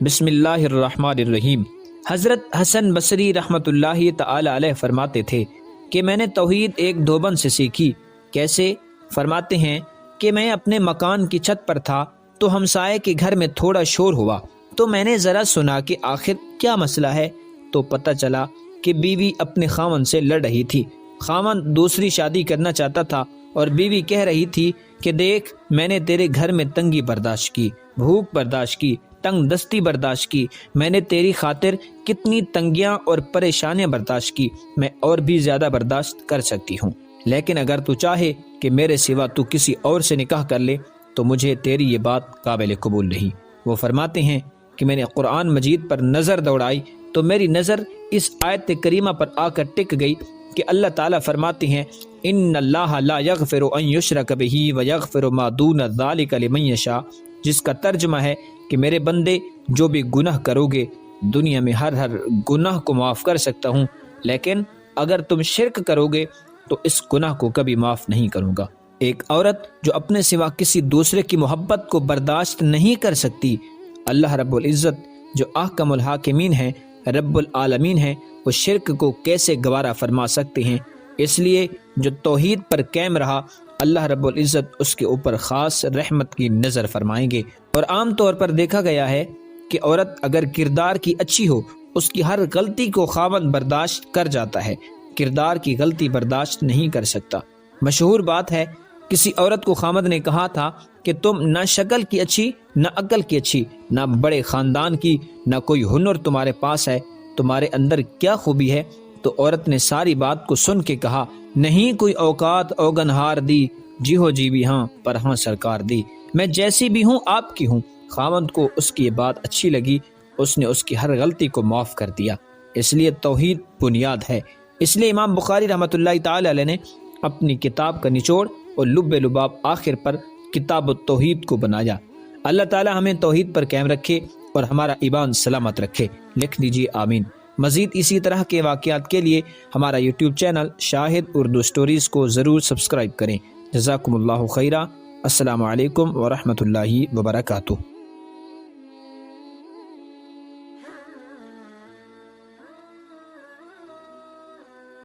بسم اللہ الرحمن الرحیم۔ حضرت حسن بصری رحمۃ اللہ تعالی علیہ فرماتے تھے کہ میں نے توحید ایک دھوبن سے سیکھی۔ کیسے؟ فرماتے ہیں کہ میں اپنے مکان کی چھت پر تھا تو ہمسائے کے گھر میں تھوڑا شور ہوا، تو میں نے ذرا سنا کہ آخر کیا مسئلہ ہے، تو پتہ چلا کہ بیوی اپنے خاوند سے لڑ رہی تھی۔ خاوند دوسری شادی کرنا چاہتا تھا اور بیوی کہہ رہی تھی کہ دیکھ، میں نے تیرے گھر میں تنگی برداشت کی، بھوک برداشت کی، تنگ دستی برداشت کی، میں نے تیری خاطر کتنی تنگیاں اور پریشانیاں برداشت کی، میں اور بھی زیادہ برداشت کر سکتی ہوں، لیکن اگر تو چاہے کہ میرے سوا تو کسی اور سے نکاح کر لے تو مجھے تیری یہ بات قابل قبول نہیں۔ وہ فرماتے ہیں کہ میں نے قرآن مجید پر نظر دوڑائی تو میری نظر اس آیت کریمہ پر آ کر ٹک گئی کہ اللہ تعالیٰ فرماتے ہیں ان اللہ لا یغفر ان یشرک بہ ویغفر ما دون ذلک لمن یشاء، جس کا ترجمہ ہے کہ میرے بندے جو بھی گناہ کرو گے دنیا میں ہر گناہ کو معاف کر سکتا ہوں، لیکن اگر تم شرک کرو گے تو اس گناہ کو کبھی معاف نہیں کروں گا۔ ایک عورت جو اپنے سوا کسی دوسرے کی محبت کو برداشت نہیں کر سکتی، اللہ رب العزت جو احکم الحاکمین ہیں، رب العالمین ہیں، وہ شرک کو کیسے گوارا فرما سکتے ہیں؟ اس لیے جو توحید پر قائم رہا، اللہ رب العزت اس کے اوپر خاص رحمت کی نظر فرمائیں گے۔ اور عام طور پر دیکھا گیا ہے کہ عورت اگر کردار کی اچھی ہو، اس کی ہر غلطی کو خاوند برداشت کر جاتا ہے، کردار کی غلطی برداشت نہیں کر سکتا۔ مشہور بات ہے، کسی عورت کو خاوند نے کہا تھا کہ تم نہ شکل کی اچھی، نہ عقل کی اچھی، نہ بڑے خاندان کی، نہ کوئی ہنر تمہارے پاس ہے، تمہارے اندر کیا خوبی ہے؟ تو عورت نے ساری بات کو سن کے کہا، نہیں کوئی اوقات اوگن ہار دی، جی ہو جی بھی ہاں پر ہاں سرکار دی، میں جیسی بھی ہوں آپ کی ہوں۔ خاوند کو اس کی یہ بات اچھی لگی، اس نے اس کی ہر غلطی کو معاف کر دیا۔ اس لیے توحید بنیاد ہے۔ اس لیے امام بخاری رحمۃ اللہ تعالی علیہ نے اپنی کتاب کا نچوڑ اور لب لباب آخر پر کتاب التوحید کو بنایا۔ اللہ تعالی ہمیں توحید پر قائم رکھے اور ہمارا ایمان سلامت رکھے، لکھ دیجیے آمین۔ مزید اسی طرح کے واقعات کے لیے ہمارا یوٹیوب چینل شاہد اردو سٹوریز کو ضرور سبسکرائب کریں۔ جزاکم اللہ خیرہ۔ السلام علیکم ورحمۃ اللہ وبرکاتہ۔